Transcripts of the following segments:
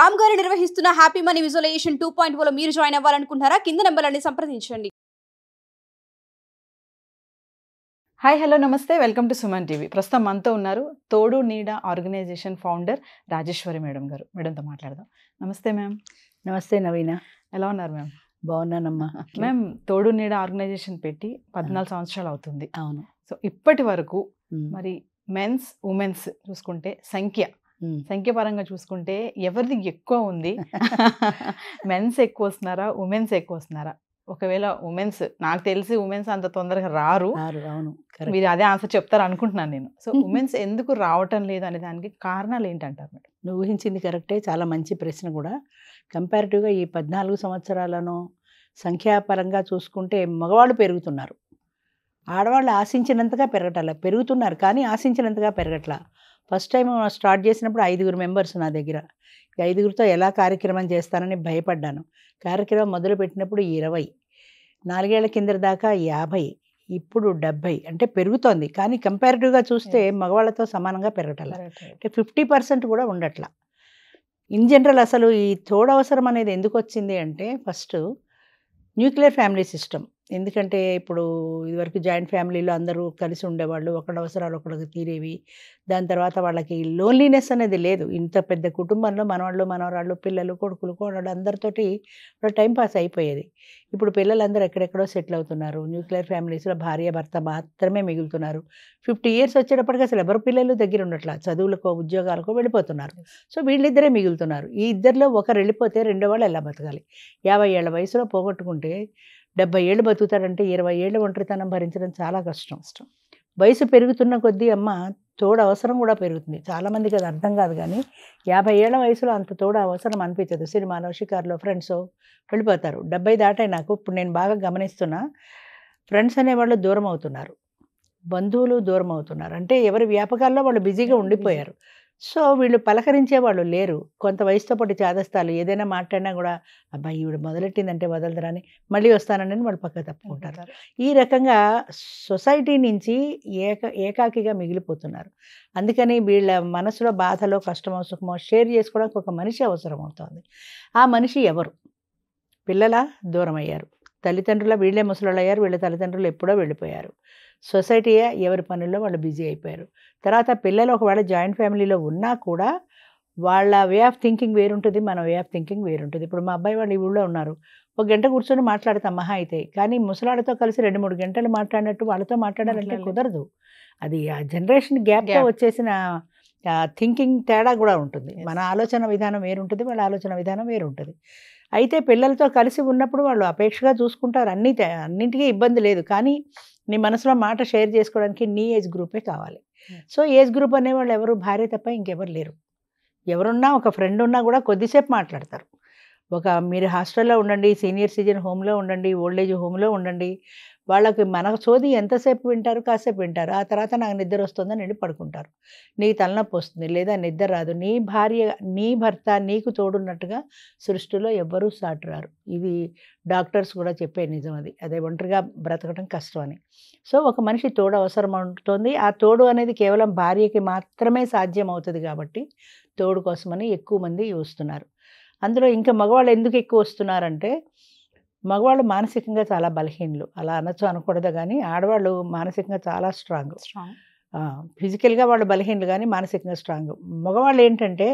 రామ్ గారు నిర్వహిస్తున్న happy money visualisation 2.0 మీరు జాయిన్ అవ్వాలనుకుంటున్నారా? కింద నంబర్లని సంప్రదించండి. హాయ్ హలో నమస్తే, వెల్కమ్ టు సుమన్ టీవీ. ప్రస్తుతం మనతో ఉన్నారు తోడు నీడ ఆర్గనైజేషన్ ఫౌండర్ రాజేశ్వరి మేడం గారు. మేడంతో మాట్లాడదాం. నమస్తే మ్యామ్. నమస్తే నవీన, ఎలా ఉన్నారు మ్యామ్? బాగున్నానమ్మా. మ్యామ్, తోడు నీడ ఆర్గనైజేషన్ పెట్టి 14 సంవత్సరాలు అవుతుంది. అవును. సో ఇప్పటి వరకు మరి మెన్స్ ఉమెన్స్ చూసుకుంటే సంఖ్య పరంగా చూసుకుంటే ఎవరిది ఎక్కువ ఉంది? మెన్స్ ఎక్కువ వస్తున్నారా, ఉమెన్స్ ఎక్కువ వస్తున్నారా? ఒకవేళ ఉమెన్స్, నాకు తెలిసి ఉమెన్స్ అంత తొందరగా రారు. అవును, మీరు అదే ఆన్సర్ చెప్తారు అనుకుంటున్నాను నేను. సో ఉమెన్స్ ఎందుకు రావటం లేదు అనే దానికి కారణాలు ఏంటంటారు మేడం? నువ్వు ఊహించింది కరెక్టే, చాలా మంచి ప్రశ్న కూడా. కంపారిటివ్గా ఈ 14 సంవత్సరాలను సంఖ్యాపరంగా చూసుకుంటే మగవాళ్ళు పెరుగుతున్నారు, ఆడవాళ్ళు ఆశించినంతగా పెరుగుతున్నారు కానీ ఆశించినంతగా పెరగట్లా. ఫస్ట్ టైం స్టార్ట్ చేసినప్పుడు 5 మెంబర్స్ నా దగ్గర. 5 ఎలా కార్యక్రమం చేస్తానని భయపడ్డాను. కార్యక్రమం మొదలుపెట్టినప్పుడు 20, 4 ఏళ్ల కింద దాకా 50, ఇప్పుడు 70. అంటే పెరుగుతోంది కానీ కంపారిటివ్గా చూస్తే మగవాళ్ళతో సమానంగా పెరగటల. అంటే 50% కూడా ఉండట్లా. ఇన్ జనరల్ అసలు ఈ తోడు అవసరం అనేది ఎందుకు వచ్చింది అంటే, ఫస్ట్ న్యూక్లియర్ ఫ్యామిలీ సిస్టమ్. ఎందుకంటే ఇప్పుడు ఇదివరకు జాయింట్ ఫ్యామిలీలో అందరూ కలిసి ఉండేవాళ్ళు, ఒకళ్ళ అవసరాలు ఒకళ్ళకి తీరేవి. దాని తర్వాత వాళ్ళకి లోన్లీనెస్ అనేది లేదు. ఇంత పెద్ద కుటుంబంలో మనవాళ్ళు మనవరాళ్ళు పిల్లలు కొడుకులు కోడళ్ళు అందరితోటి టైం పాస్ అయిపోయేది. ఇప్పుడు పిల్లలందరూ ఎక్కడెక్కడో సెటిల్ అవుతున్నారు. న్యూక్లియర్ ఫ్యామిలీస్లో భార్య భర్త మాత్రమే మిగులుతున్నారు. 50 years వచ్చేటప్పటికి అసలు ఎవరు పిల్లలు దగ్గర ఉండట్లా, చదువులకో ఉద్యోగాలకో వెళ్ళిపోతున్నారు. సో వీళ్ళిద్దరే మిగులుతున్నారు. ఈ ఇద్దరిలో ఒకరు వెళ్ళిపోతే రెండో వాళ్ళు ఎలా బతకాలి? 50 ఏళ్ల వయసులో పోగొట్టుకుంటే 70 ఏళ్ళు బతుకుతాడంటే 20 ఏళ్ళు ఒంటరితనం భరించడం చాలా కష్టం. వయసు పెరుగుతున్న కొద్దీ అమ్మ తోడు అవసరం కూడా పెరుగుతుంది. చాలామందికి అది అర్థం కాదు కానీ 50 ఏళ్ల వయసులో అంత తోడు అవసరం అనిపించదు. సినిమాలో షికార్లో ఫ్రెండ్స్ వెళ్ళిపోతారు. 70 దాటాయి. నాకు ఇప్పుడు నేను బాగా గమనిస్తున్నా, ఫ్రెండ్స్ అనేవాళ్ళు దూరం అవుతున్నారు, బంధువులు దూరం అవుతున్నారు. అంటే ఎవరి వ్యాపకాల్లో వాళ్ళు బిజీగా ఉండిపోయారు. సో వీళ్ళు పలకరించే వాళ్ళు లేరు. కొంత వయసుతో పాటు చేదస్తాలు ఏదైనా మాట్లాడినా కూడా అబ్బాయి ఈవిడ మొదలెట్టిందంటే వదలదరని మళ్ళీ వస్తానని వాళ్ళు పక్క తప్పుకుంటారు. ఈ రకంగా సొసైటీ నుంచి ఏకాకిగా మిగిలిపోతున్నారు. అందుకని వీళ్ళ మనసులో బాధలో కష్టమో సుఖమో షేర్ చేసుకోవడానికి ఒక మనిషి అవసరం అవుతుంది. ఆ మనిషి ఎవరు? పిల్లల దూరం అయ్యారు, తల్లిదండ్రుల వీళ్ళే ముసలోళ్ళు అయ్యారు, వీళ్ళ తల్లిదండ్రులు ఎప్పుడో వెళ్ళిపోయారు. సొసైటీయే ఎవరి పనుల్లో వాళ్ళు బిజీ అయిపోయారు. తర్వాత పిల్లలు ఒకవేళ జాయింట్ ఫ్యామిలీలో ఉన్నా కూడా వాళ్ళ వే ఆఫ్ థింకింగ్ వేరుంటుంది, మన వే ఆఫ్ థింకింగ్ వేరుంటుంది. ఇప్పుడు మా అబ్బాయి వాళ్ళు ఈ ఊళ్ళో ఉన్నారు, 1 గంట కూర్చొని మాట్లాడతాం మహా అయితే. కానీ ముసలాడితో కలిసి 2-3 గంటలు మాట్లాడినట్టు వాళ్ళతో మాట్లాడాలంటే కుదరదు. అది ఆ జనరేషన్ గ్యాప్తో వచ్చేసిన థింకింగ్ తేడా కూడా ఉంటుంది. మన ఆలోచన విధానం వేరుంటుంది, వాళ్ళ ఆలోచన విధానం వేరుంటుంది. అయితే పిల్లలతో కలిసి ఉన్నప్పుడు వాళ్ళు అపేక్షగా చూసుకుంటారు, అన్నింటికీ ఇబ్బంది లేదు. కానీ నీ మనసులో మాట షేర్ చేసుకోవడానికి నీ ఏజ్ గ్రూపే కావాలి. సో ఏజ్ గ్రూప్ అనేవాళ్ళు ఎవరు? భార్య తప్ప ఇంకెవరు లేరు. ఎవరున్నా ఒక ఫ్రెండ్ ఉన్నా కూడా కొద్దిసేపు మాట్లాడతారు. మీరు హాస్టల్లో ఉండండి, సీనియర్ సిటిజన్ హోమ్లో ఉండండి, ఓల్డ్ ఏజ్ హోమ్లో ఉండండి, వాళ్ళకి మన సోది ఎంతసేపు వింటారు? కాసేపు వింటారు. ఆ తర్వాత నాకు నిద్ర వస్తుందని వెళ్ళి పడుకుంటారు. నీకు తలనొప్పి వస్తుంది లేదా నిద్ర రాదు. నీ భార్య నీ భర్త నీకు తోడున్నట్టుగా సృష్టిలో ఎవ్వరూ సాటి రారు. ఇది డాక్టర్స్ కూడా చెప్పే నిజం. అదే ఒంటరిగా బ్రతకడం కష్టం అని. సో ఒక మనిషి తోడు అవసరం ఉంటుంది. ఆ తోడు అనేది కేవలం భార్యకి మాత్రమే సాధ్యం అవుతుంది. కాబట్టి తోడు కోసమని ఎక్కువ మంది వస్తున్నారు. అందులో ఇంకా మగవాళ్ళు ఎందుకు ఎక్కువ వస్తున్నారంటే, మగవాళ్ళు మానసికంగా చాలా బలహీనలు. అలా అనకూడదు కానీ ఆడవాళ్ళు మానసికంగా చాలా స్ట్రాంగ్. ఫిజికల్గా వాళ్ళు బలహీనలు కానీ మానసికంగా స్ట్రాంగ్. మగవాళ్ళు ఏంటంటే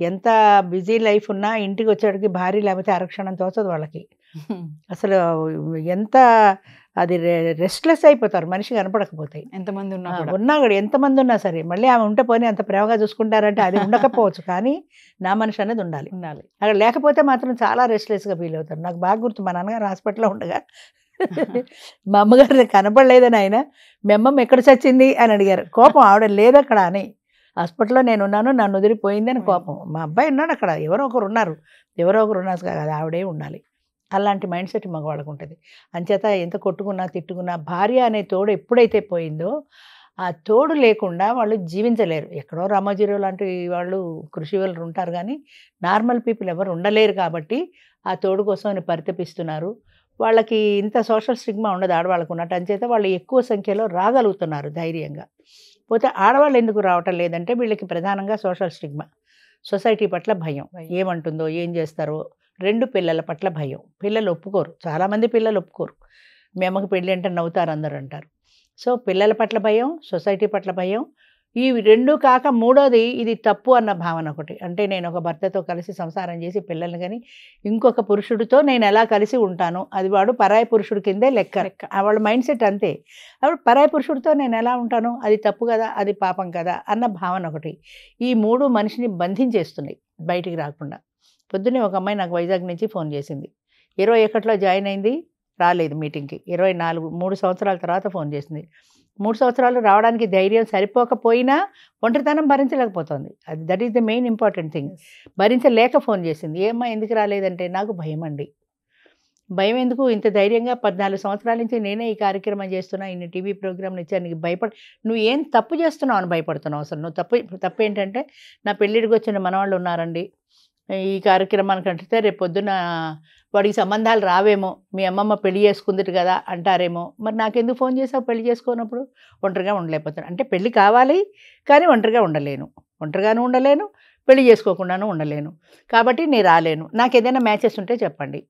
ఎంత బిజీ లైఫ్ ఉన్నా ఇంటికి వచ్చేటికి భార్య లేకపోతే ఆరక్షణం తోచదు వాళ్ళకి. అసలు ఎంత అది రెస్ట్లెస్ అయిపోతారు మనిషి కనపడకపోతే. ఎంతమంది ఉన్నా కూడా ఎంతమంది ఉన్నా సరే, మళ్ళీ ఆమె ఉంటే పోనీ అంత ప్రేమగా చూసుకుంటారంటే అది ఉండకపోవచ్చు, కానీ నా మనిషి అనేది ఉండాలి. అక్కడ లేకపోతే మాత్రం చాలా రెస్ట్లెస్గా ఫీల్ అవుతారు. నాకు బాగా గుర్తు, మా నాన్నగారు హాస్పిటల్లో ఉండగా మా అమ్మగారు కనపడలేదని ఆయన, మీ అమ్మమ్మ ఎక్కడ చచ్చింది అని అడిగారు. కోపం, ఆవిడ లేదు అక్కడ అని. హాస్పిటల్లో నేను ఉన్నాను, నన్ను వదిలిపోయింది అని కోపం. మా అబ్బాయి ఉన్నాడు అక్కడ, ఎవరో ఒకరు ఉన్నారు కదా, ఆవిడే ఉండాలి. అలాంటి మైండ్ సెట్ మగవాళ్ళకు ఉంటుంది. అంచేత ఎంత కొట్టుకున్నా తిట్టుకున్నా భార్య అనే తోడు ఎప్పుడైతే పోయిందో, ఆ తోడు లేకుండా వాళ్ళు జీవించలేరు. ఎక్కడో రామోజీరావు లాంటి వాళ్ళు కృషి వాళ్ళు ఉంటారు కానీ నార్మల్ పీపుల్ ఎవరు ఉండలేరు. కాబట్టి ఆ తోడు కోసం పరితపిస్తున్నారు. వాళ్ళకి ఇంత సోషల్ స్టిగ్మా ఉండదు ఆడవాళ్ళకు ఉన్నట్టు. అంచేత వాళ్ళు ఎక్కువ సంఖ్యలో రాగలుగుతున్నారు ధైర్యంగా. పోతే ఆడవాళ్ళు ఎందుకు రావటం లేదంటే వీళ్ళకి ప్రధానంగా సోషల్ స్టిగ్మా. సొసైటీ పట్ల భయం, ఏమంటుందో ఏం చేస్తారో. 2 పిల్లల పట్ల భయం, పిల్లలు ఒప్పుకోరు, చాలామంది పిల్లలు ఒప్పుకోరు. మీ అమ్మకి పెళ్ళి అంటే నవ్వుతారు అందరూ అంటారు. సో పిల్లల పట్ల భయం, సొసైటీ పట్ల భయం, ఈ 2 కాక మూడోది ఇది తప్పు అన్న భావన ఒకటి. అంటే నేను ఒక భర్తతో కలిసి సంసారం చేసి పిల్లల్ని కానీ ఇంకొక పురుషుడితో నేను ఎలా కలిసి ఉంటాను, అది వాడు పరాయి పురుషుడి కిందే లెక్క. వాళ్ళ మైండ్ సెట్ అంతే. అప్పుడు పరాయి పురుషుడితో నేను ఎలా ఉంటాను, అది తప్పు కదా, అది పాపం కదా అన్న భావన ఒకటి. ఈ 3 మనిషిని బంధించేస్తున్నాయి బయటికి రాకుండా. పొద్దున్నే ఒక అమ్మాయి నాకు వైజాగ్ నుంచి ఫోన్ చేసింది. 21లో జాయిన్ అయింది, రాలేదు మీటింగ్కి. 3 సంవత్సరాల తర్వాత ఫోన్ చేసింది. 3 సంవత్సరాలు రావడానికి ధైర్యం సరిపోకపోయినా ఒంటరితనం భరించలేకపోతుంది. అది that is the main important thing. భరించలేక ఫోన్ చేసింది. ఏమ్మా ఎందుకు రాలేదంటే, నాకు భయం అండి. భయం ఎందుకు, ఇంత ధైర్యంగా 14 సంవత్సరాల నుంచి నేనే ఈ కార్యక్రమం చేస్తున్నా, ఇన్ని టీవీ ప్రోగ్రాంలు ఇచ్చాను, నీకు నువ్వు ఏం తప్పు చేస్తున్నావు అని భయపడుతున్నావు. అసలు నువ్వు తప్పు ఏంటంటే, నా పెళ్ళిడికి వచ్చిన మనవాళ్ళు ఉన్నారండి, ఈ కార్యక్రమానికి అంటే రేపు పొద్దున వాడికి సంబంధాలు రావేమో, మీ అమ్మమ్మ పెళ్లి చేసుకుందిట కదా అంటారేమో, మరి నాకెందుకు ఫోన్ చేసావు పెళ్లి చేసుకోనప్పుడు, ఒంటరిగా ఉండలేకపోతాను. అంటే పెళ్ళి కావాలి కానీ ఒంటరిగా ఉండలేను, ఒంటరిగాను ఉండలేను, పెళ్లి చేసుకోకుండాను ఉండలేను, కాబట్టి నేను రాలేను, నాకు ఏదైనా మ్యాచెస్ ఉంటే చెప్పండి.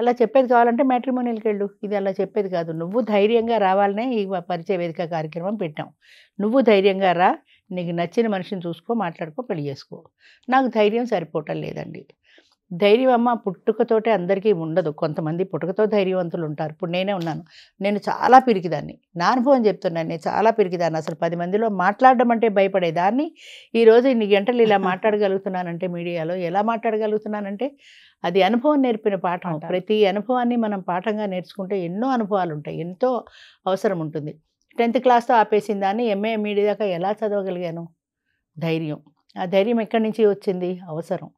అలా చెప్పేది కావాలంటే మ్యాట్రిమోనియల్కి వెళ్ళు. ఇది అలా చెప్పేది కాదు. నువ్వు ధైర్యంగా రావాలనే ఈ పరిచయ వేదిక కార్యక్రమం పెట్టాం. నువ్వు ధైర్యంగా రా, నీకు నచ్చిన మనిషిని చూసుకో, మాట్లాడుకో, పెళ్లి చేసుకో. నాకు ధైర్యం సరిపోవటం లేదండి. ధైర్యం అమ్మ పుట్టుకతోటే అందరికీ ఉండదు. కొంతమంది పుట్టుకతో ధైర్యవంతులు ఉంటారు. ఇప్పుడు నేనే ఉన్నాను. నేను చాలా పిరికిదాన్ని, నా అనుభవం చెప్తున్నాను. నేను చాలా పిరికిదాన్ని. అసలు 10 మందిలో మాట్లాడడం అంటే భయపడేదాన్ని. ఈరోజు ఇన్ని గంటలు ఇలా మాట్లాడగలుగుతున్నానంటే, మీడియాలో ఎలా మాట్లాడగలుగుతున్నానంటే అది అనుభవం నేర్పిన పాఠం. ప్రతి అనుభవాన్ని మనం పాఠంగా నేర్చుకుంటే ఎన్నో అనుభవాలు ఉంటాయి, ఎంతో అవసరం ఉంటుంది. 10th క్లాస్తో ఆపేసిన దాన్ని MA మీడియా దాకా ఎలా చదవగలిగాను? ధైర్యం. ఆ ధైర్యం ఎక్కడి నుంచి వచ్చింది? అవసరం.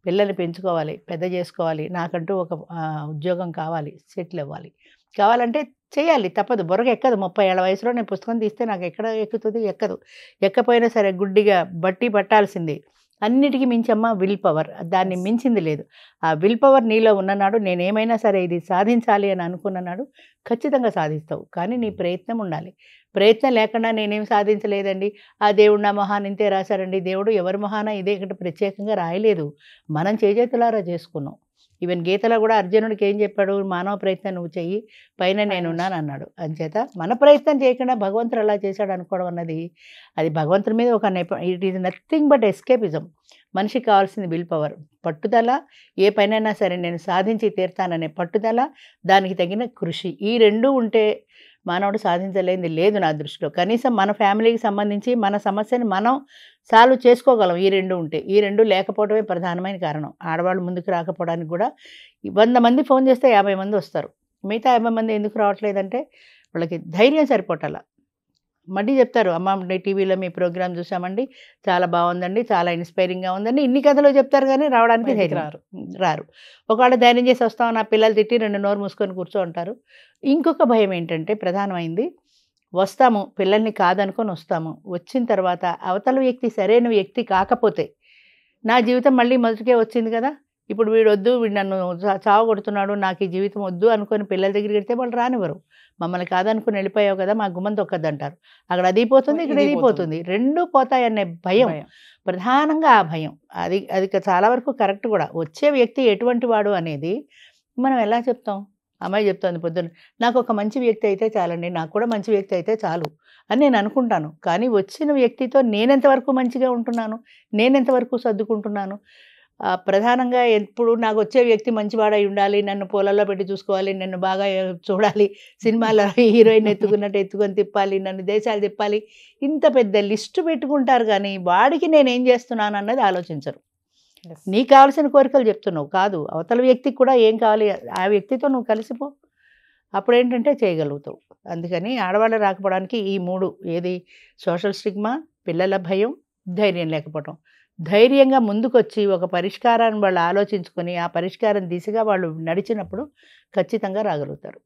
పిల్లల్ని పెంచుకోవాలి, పెద్ద చేసుకోవాలి, నాకంటూ ఒక ఉద్యోగం కావాలి, సెటిల్ అవ్వాలి. కావాలంటే చేయాలి, తప్పదు. బుర్రకు ఎక్కదు. 30 ఏళ్ల వయసులో నేను పుస్తకం తీస్తే నాకు ఎక్కడ ఎక్కుతుంది? ఎక్కదు. ఎక్కపోయినా సరే గుడ్డిగా బట్టి పట్టాల్సింది. అన్నిటికీ మించమ్మ విల్ పవర్, దాన్ని మించింది లేదు. ఆ విల్ పవర్ నీలో ఉన్ననాడు నేనేమైనా సరే ఇది సాధించాలి అని అనుకున్ననాడు ఖచ్చితంగా సాధిస్తావు. కానీ నీ ప్రయత్నం ఉండాలి. ప్రయత్నం లేకుండా నేనేం సాధించలేదండి, ఆ దేవుడు నా మొహాన్ని ఇంతే రాశారండి. దేవుడు ఎవరి మొహాన ఇదే ఇక్కడ ప్రత్యేకంగా రాయలేదు, మనం చేజేతులారా చేసుకున్నాం. ఈవెన్ గీతలో కూడా అర్జునుడికి ఏం చెప్పాడు? మానవ ప్రయత్నం నువ్వు చెయ్యి, పైన నేనున్నాను అన్నాడు. అంచేత మన ప్రయత్నం చేయకుండా భగవంతుడు అలా చేశాడు అనుకోవడం అన్నది అది భగవంతుడి మీద ఒక it is nothing but escapism. మనిషికి కావాల్సింది విల్ పవర్, పట్టుదల. ఏ పనైనా సరే నేను సాధించి తీరుతాననే పట్టుదల, దానికి తగిన కృషి. ఈ 2 ఉంటే మానవుడు సాధించలేనిది లేదు నా దృష్టిలో. కనీసం మన ఫ్యామిలీకి సంబంధించి మన సమస్యని మనం సాల్వ్ చేసుకోగలం ఈ 2 ఉంటే. ఈ 2 లేకపోవడమే ప్రధానమైన కారణం. ఆడవాళ్ళు ముందుకు రాకపోవడానికి కూడా 100 మంది ఫోన్ చేస్తే 50 మంది వస్తారు. మిగతా 50 మంది ఎందుకు రావట్లేదంటే వాళ్ళకి ధైర్యం సరిపోవట్లా. మళ్ళీ చెప్తారు, అమ్మ టీవీలో మీ ప్రోగ్రామ్ చూసామండి, చాలా బాగుందండి, చాలా ఇన్స్పైరింగ్గా ఉందండి, ఇన్ని కథలు చెప్తారు కానీ రావడానికి రారు. ఒకవేళ ధైర్యం చేసి వస్తాం, నా పిల్లలు తిట్టి 2 నోరు మూసుకొని కూర్చో ఉంటారు. ఇంకొక భయం ఏంటంటే ప్రధానమైంది, వస్తాము పిల్లల్ని కాదనుకొని వస్తాము, వచ్చిన తర్వాత అవతల వ్యక్తి సరైన వ్యక్తి కాకపోతే నా జీవితం మళ్ళీ మొదటికే వచ్చింది కదా, ఇప్పుడు వీడు వద్దు, వీడు నన్ను చావగొడుతున్నాడు, నాకు ఈ జీవితం వద్దు అనుకొని పిల్లల దగ్గరికి వెళ్తే వాళ్ళు రానివ్వరు. మమ్మల్ని కాదనుకుని వెళ్ళిపోయావు కదా, మా గుమ్మం తొక్కద్దంటారు. అక్కడ అది పోతుంది, ఇక్కడ ఇది పోతుంది, 2 పోతాయనే భయం. ప్రధానంగా ఆ భయం. అది చాలా వరకు కరెక్ట్ కూడా. వచ్చే వ్యక్తి ఎటువంటి వాడు అనేది మనం ఎలా చెప్తాం? అమ్మాయి చెప్తుంది పొద్దున్న, నాకు ఒక మంచి వ్యక్తి అయితే చాలండి, నాకు కూడా మంచి వ్యక్తి అయితే చాలు అని నేను అనుకుంటాను. కానీ వచ్చిన వ్యక్తితో నేనెంతవరకు మంచిగా ఉంటున్నాను, నేనెంతవరకు సర్దుకుంటున్నాను? ప్రధానంగా ఎప్పుడు నాకు వచ్చే వ్యక్తి మంచివాడై ఉండాలి, నన్ను పొలాల్లో పెట్టి చూసుకోవాలి, నన్ను బాగా చూడాలి, సినిమాలో హీరోయిన్ ఎత్తుకొని తిప్పాలి, నన్ను దేశాలు తిప్పాలి, ఇంత పెద్ద లిస్టు పెట్టుకుంటారు. కానీ వాడికి నేనేం చేస్తున్నాను అన్నది ఆలోచించరు. నీకు కావాల్సిన కోరికలు చెప్తున్నావు కాదు, అవతల వ్యక్తికి కూడా ఏం కావాలి, ఆ వ్యక్తితో నువ్వు కలిసిపో, అప్పుడు ఏంటంటే చేయగలుగుతావు. అందుకని ఆడవాళ్ళు రాకపోవడానికి ఈ 3, ఏది సోషల్ స్టిగ్మా, పిల్లల భయం, ధైర్యం లేకపోవటం. ధైర్యంగా ముందుకొచ్చి ఒక పరిష్కారాన్ని వాళ్ళు ఆలోచించుకొని ఆ పరిష్కారం దిశగా వాళ్ళు నడిచినప్పుడు ఖచ్చితంగా రాగలుగుతారు.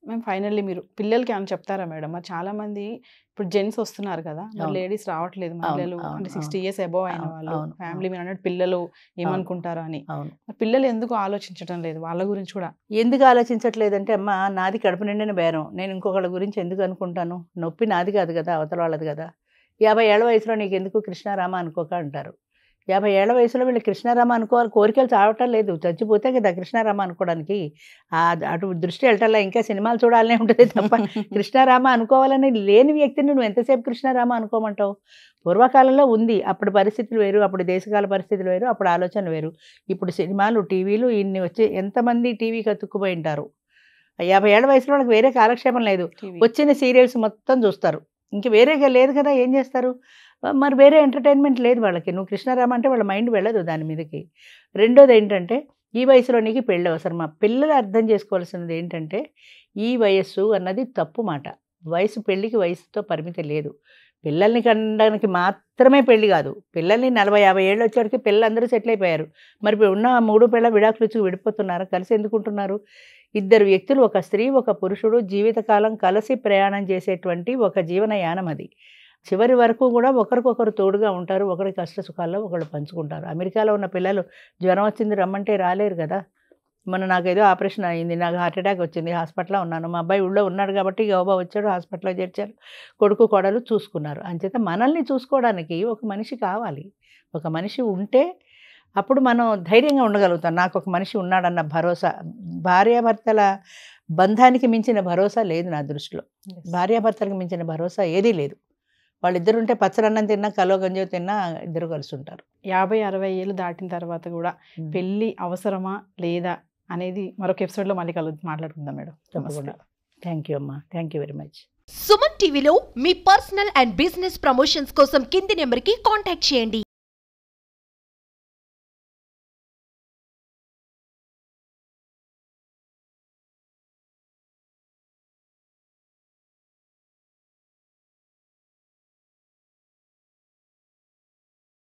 మ్యామ్ ఫైనల్లీ మీరు పిల్లలకి అని చెప్తారా మేడం? మరి చాలామంది ఇప్పుడు జెంట్స్ వస్తున్నారు కదా, మరి లేడీస్ రావట్లేదు, మహిళలు అంటే 60 years అబోవ్ అయిన వాళ్ళు, ఫ్యామిలీ మీరు అన్నట్టు పిల్లలు ఏమనుకుంటారో అని. పిల్లలు ఎందుకు ఆలోచించడం లేదు వాళ్ళ గురించి కూడా? ఎందుకు ఆలోచించట్లేదంటే, అమ్మ నాది కడుపు నిండిన బేరం, నేను ఇంకొకళ్ళ గురించి ఎందుకు అనుకుంటాను? నొప్పి నాది కాదు కదా, అవతల వాళ్ళది కదా. 50 ఏళ్ల వయసులో నీకు ఎందుకు కృష్ణారామ అనుకోక అంటారు. 50 ఏళ్ల వయసులో వీళ్ళు కృష్ణారామ అనుకోవాలి, కోరికలు చావటం లేదు, చచ్చిపోతే కదా కృష్ణారామ అనుకోవడానికి. అటు దృష్టి వెళ్ళటల్లా, ఇంకా సినిమాలు చూడాలనే ఉంటుంది తప్ప కృష్ణారామ అనుకోవాలని లేని వ్యక్తిని నువ్వు ఎంతసేపు కృష్ణారామ అనుకోమంటావు? పూర్వకాలంలో ఉంది, అప్పుడు పరిస్థితులు వేరు, అప్పుడు దేశకాల పరిస్థితులు వేరు, అప్పుడు ఆలోచనలు వేరు. ఇప్పుడు సినిమాలు, టీవీలు ఇన్ని వచ్చి ఎంతమంది టీవీకి అతుక్కుపోయి ఉంటారు. 50 ఏళ్ల వయసులో వాళ్ళకి వేరే కాలక్షేపం లేదు, వచ్చిన సీరియల్స్ మొత్తం చూస్తారు, ఇంక వేరేగా లేదు కదా, ఏం చేస్తారు? మరి వేరే ఎంటర్టైన్మెంట్ లేదు వాళ్ళకి. నువ్వు కృష్ణారామ అంటే వాళ్ళ మైండ్ వెళ్ళదు దాని మీదకి. రెండోది ఏంటంటే, ఈ వయసులో నీకు పెళ్ళి అవసరమా? పిల్లలు అర్థం చేసుకోవాల్సినది ఏంటంటే, ఈ వయస్సు అన్నది తప్పు మాట. వయసు, పెళ్ళికి వయసుతో పరిమితి లేదు. పిల్లల్ని కనడానికి మాత్రమే పెళ్ళి కాదు, పిల్లల్ని 40-50 ఏళ్ళు వచ్చేటికి పిల్లలందరూ సెటిల్ అయిపోయారు. మరి ఇప్పుడు ఉన్న 3 పిల్ల విడాకులు ఇచ్చి విడిపోతున్నారా? కలిసి ఎందుకుంటున్నారు? ఇద్దరు వ్యక్తులు, ఒక స్త్రీ ఒక పురుషుడు జీవితకాలం కలిసి ప్రయాణం చేసేటువంటి ఒక జీవనయానం అది. చివరి వరకు కూడా ఒకరికొకరు తోడుగా ఉంటారు, ఒకరి కష్ట సుఖాల్లో ఒకళ్ళు పంచుకుంటారు. అమెరికాలో ఉన్న పిల్లలు జ్వరం వచ్చింది రమ్మంటే రాలేరు కదా. మొన్న నాకేదో ఆపరేషన్ అయింది, నాకు హార్ట్ అటాక్ వచ్చింది, హాస్పిటల్లో ఉన్నాను, మా అబ్బాయి ఊళ్ళో ఉన్నాడు కాబట్టి గౌబా వచ్చాడు, హాస్పిటల్లో చేర్చారు, కొడుకు కోడలు చూసుకున్నారు. అంచేత మనల్ని చూసుకోవడానికి ఒక మనిషి కావాలి. ఒక మనిషి ఉంటే అప్పుడు మనం ధైర్యంగా ఉండగలుగుతాం. నాకు ఒక మనిషి ఉన్నాడన్న భరోసా. భార్యాభర్తల బంధానికి మించిన భరోసా లేదు నా దృష్టిలో. భార్యాభర్తలకు మించిన భరోసా ఏదీ లేదు. వాళ్ళిద్దరుంటే పచ్చరన్నం తిన్నా, కలో గంజో తిన్నా ఇద్దరు కలిసి ఉంటారు. 50-60 ఏళ్ళు దాటిన తర్వాత కూడా పెళ్ళి అవసరమా లేదా అనేది మరొక ఎపిసోడ్లో మళ్ళీ మాట్లాడుకుందాం మేడం. తప్పకుండా. థ్యాంక్ యూ అమ్మా, thank you very much. Suman టీవీలో మీ పర్సనల్ అండ్ బిజినెస్ ప్రమోషన్స్ కోసం కింది నెంబర్కి కాంటాక్ట్ చేయండి.